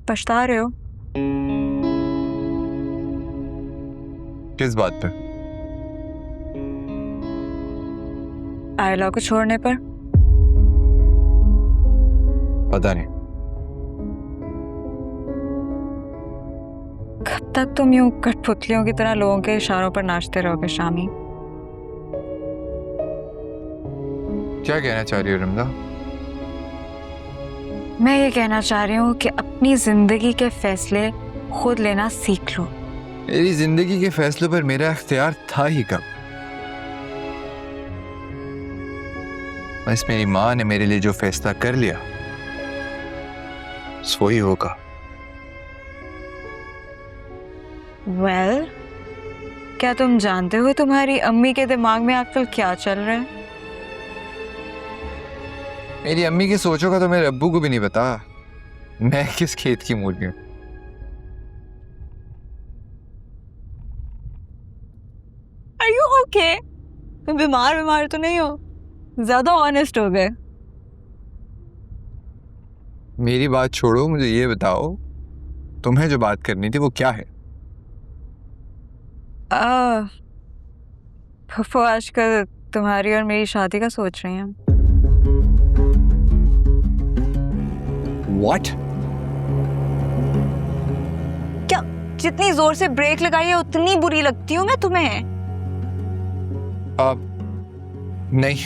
पछता रहे हो? किस बात पे? आयला को छोड़ने पर? पता नहीं। कब तक तुम यूं कठपुतलियों की तरह लोगों के इशारों पर नाचते रहोगे शामी? क्या कहना चाह रही हो रिमला? मैं ये कहना चाह रही हूँ कि अपनी जिंदगी के फैसले खुद लेना सीख लो। मेरी जिंदगी के फैसलों पर मेरा इख्तियार था ही कब? बस मेरी माँ ने मेरे लिए जो फैसला कर लिया वो ही होगा। वेल, क्या तुम जानते हो तुम्हारी अम्मी के दिमाग में आजकल क्या चल रहा है? मेरी अम्मी की सोचों का तो मेरे अब्बू को भी नहीं पता। मैं किस खेत की मुर्गी हूं। Are you okay? तुम बीमार तो नहीं हो? ज्यादा ऑनेस्ट हो गए। मेरी बात छोड़ो, मुझे ये बताओ तुम्हें जो बात करनी थी वो क्या है? फुफो आजकल तुम्हारी और मेरी शादी का सोच रही हैं। What? क्या जितनी जोर से ब्रेक लगाई है उतनी बुरी लगती हूँ मैं तुम्हें? नहीं।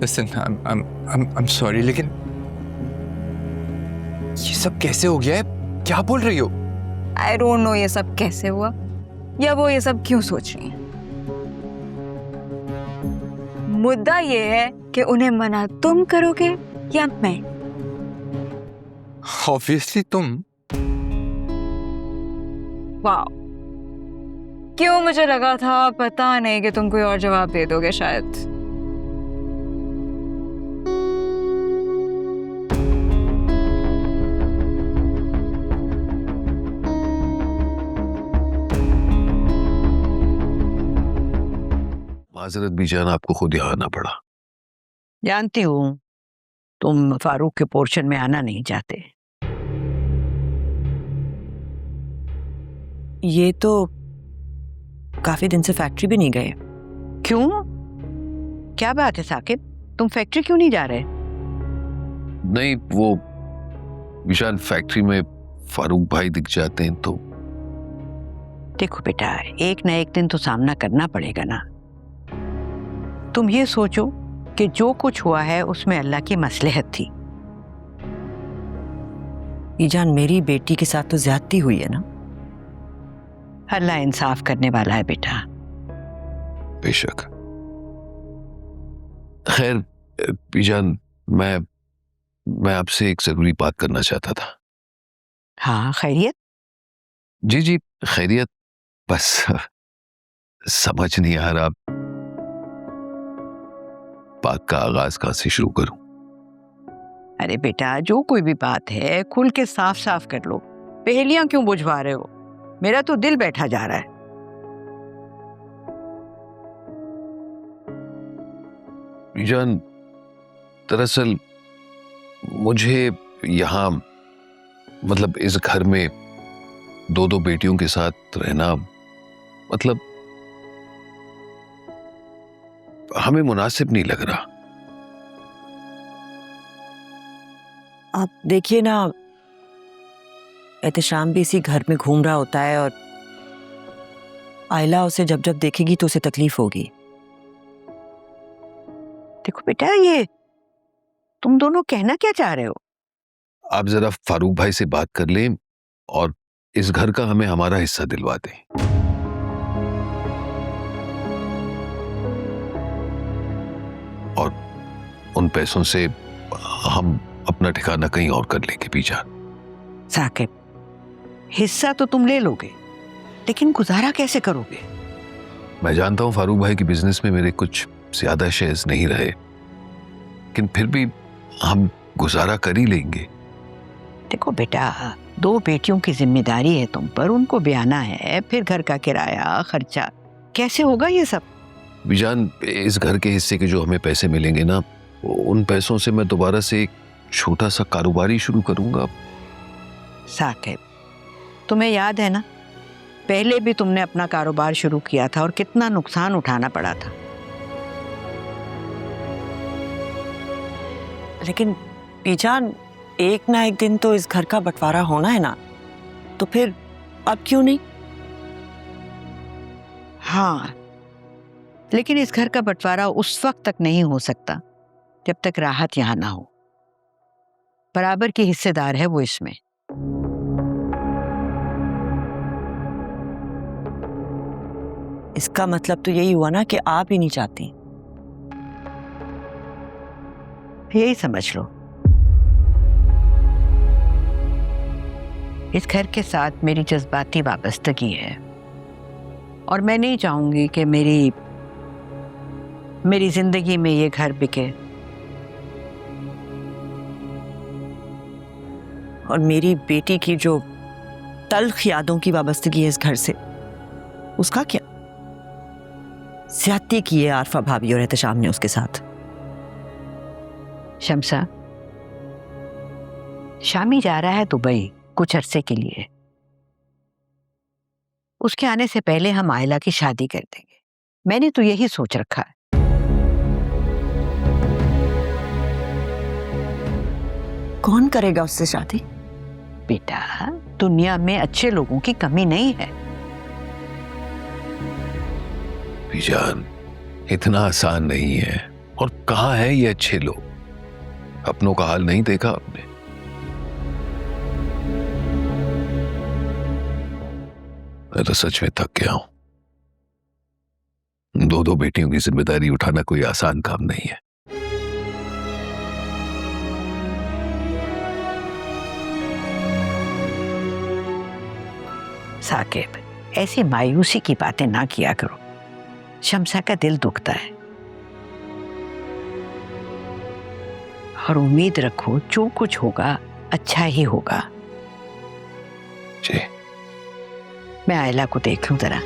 Listen, I'm sorry, लेकिन ये सब कैसे हो गया है? क्या बोल रही हो? I don't know ये सब कैसे हुआ या वो ये सब क्यों सोच रही हैं। मुद्दा ये है कि उन्हें मना तुम करोगे या मैं? Obviously तुम। वाह, क्यों मुझे लगा था पता नहीं कि तुम कोई और जवाब दे दोगे शायद। माजरत बीजान, आपको खुद यहाँ आना पड़ा। जानती हूँ तुम फारूक के पोर्शन में आना नहीं चाहते। ये तो काफी दिन से फैक्ट्री भी नहीं गए। क्यों? क्या बात है साकिब, तुम फैक्ट्री क्यों नहीं जा रहे? नहीं, वो विशान फैक्ट्री में फारूक भाई दिख जाते हैं तो। देखो बेटा, एक ना एक दिन तो सामना करना पड़ेगा ना। तुम ये सोचो कि जो कुछ हुआ है उसमें अल्लाह की मसलहत थी। ईजान, मेरी बेटी के साथ तो ज्यादती हुई है ना। अल्लाह इंसाफ करने वाला है बेटा। बेशक। खैर बीजान, मैं आपसे एक जरूरी बात करना चाहता था। हाँ, खैरियत? जी जी खैरियत, बस समझ नहीं आ रहा बात का आगाज कहां से शुरू करूं। अरे बेटा, जो कोई भी बात है खुल के साफ साफ कर लो। पहेलियां क्यों बुझवा रहे हो? मेरा तो दिल बैठा जा रहा है। बीजान, दरअसल मुझे यहाँ मतलब इस घर में दो दो बेटियों के साथ रहना मतलब हमें मुनासिब नहीं लग रहा। आप देखिए ना, एहतशाम भी इसी घर में घूम रहा होता है और आयला उसे जब जब देखेगी तो उसे तकलीफ होगी। देखो बेटा, ये तुम दोनों कहना क्या चाह रहे हो? आप जरा फारूक भाई से बात कर लें और इस घर का हमें हमारा हिस्सा दिलवा दें। और उन पैसों से हम अपना ठिकाना कहीं और कर लेंगे। बीजान साकिब, हिस्सा तो तुम ले लोगे, लेकिन गुजारा कैसे करोगे? मैं जानता हूं फारूक भाई की बिजनेस में मेरे कुछ ज्यादा शेयर्स नहीं रहे, लेकिन फिर भी हम गुजारा कर ही लेंगे। देखो बेटा, दो बेटियों की जिम्मेदारी है तुम पर, उनको ब्याना है, फिर घर का किराया खर्चा, कैसे होगा ये सब? बीजान, इस घर के हिस्से के जो हमें पैसे मिलेंगे ना, उन पैसों से मैं दोबारा से एक छोटा सा कारोबार ही शुरू करूंगा। साकिब, तुम्हें याद है ना, पहले भी तुमने अपना कारोबार शुरू किया था और कितना नुकसान उठाना पड़ा था। लेकिन बीजान, एक ना एक दिन तो इस घर का बंटवारा होना है ना, तो फिर अब क्यों नहीं? हाँ, लेकिन इस घर का बंटवारा उस वक्त तक नहीं हो सकता जब तक राहत यहां ना हो। बराबर की हिस्सेदार है वो इसमें। इसका मतलब तो यही हुआ ना कि आप ही नहीं चाहती। यही समझ लो। इस घर के साथ मेरी जज्बाती वाबस्तगी है और मैं नहीं चाहूंगी कि मेरी जिंदगी में ये घर बिके। और मेरी बेटी की जो तल्ख यादों की वाबस्तगी है इस घर से, उसका क्या? ज्यादती की है आरफा भाभी और एहतशाम ने उसके साथ। शम्सा, शामी जा रहा है दुबई कुछ अरसे के लिए। उसके आने से पहले हम आयला की शादी कर देंगे। मैंने तो यही सोच रखा है। कौन करेगा उससे शादी? बेटा, दुनिया में अच्छे लोगों की कमी नहीं है। बीजान, इतना आसान नहीं है। और कहाँ है ये अच्छे लोग? अपनों का हाल नहीं देखा आपने? मैं तो सच में थक गया हूं। दो बेटियों की जिम्मेदारी उठाना कोई आसान काम नहीं है। साकिब, ऐसी मायूसी की बातें ना किया करो। शम्सा का दिल दुखता है। और उम्मीद रखो जो कुछ होगा अच्छा ही होगा। जी। मैं आयला को देख लूं जरा।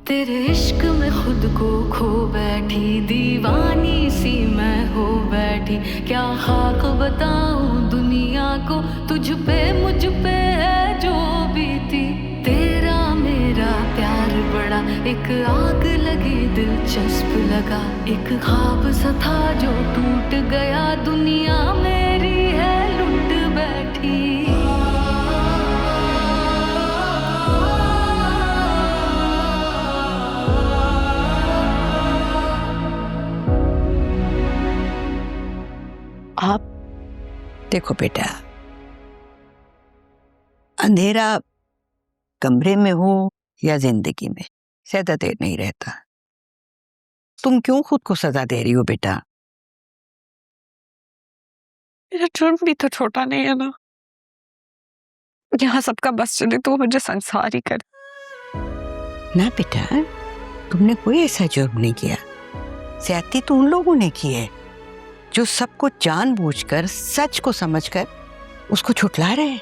तेरे इश्क में खुद को खो बैठी, दीवानी सी मैं हो बैठी। क्या खाक बताऊं दुनिया को, तुझ पे मुझ पे है जो बीती। तेरा मेरा प्यार बड़ा एक आग लगी, दिलचस्प लगा। एक ख्वाब सा था जो टूट गया, दुनिया मेरी है लुट बैठी। आप देखो बेटा, अंधेरा कमरे में हो या जिंदगी में, ज्यादा देर नहीं रहता। तुम क्यों खुद को सजा दे रही हो बेटा? मेरा जुर्म भी तो छोटा नहीं है ना। यहाँ सबका बस चले तो मुझे संसार ही कर। ना बेटा, तुमने कोई ऐसा जुर्म नहीं किया। ज्यादती तो उन लोगों ने की है जो सब कुछ जानबूझकर, सच को समझकर उसको छुटला रहे हैं।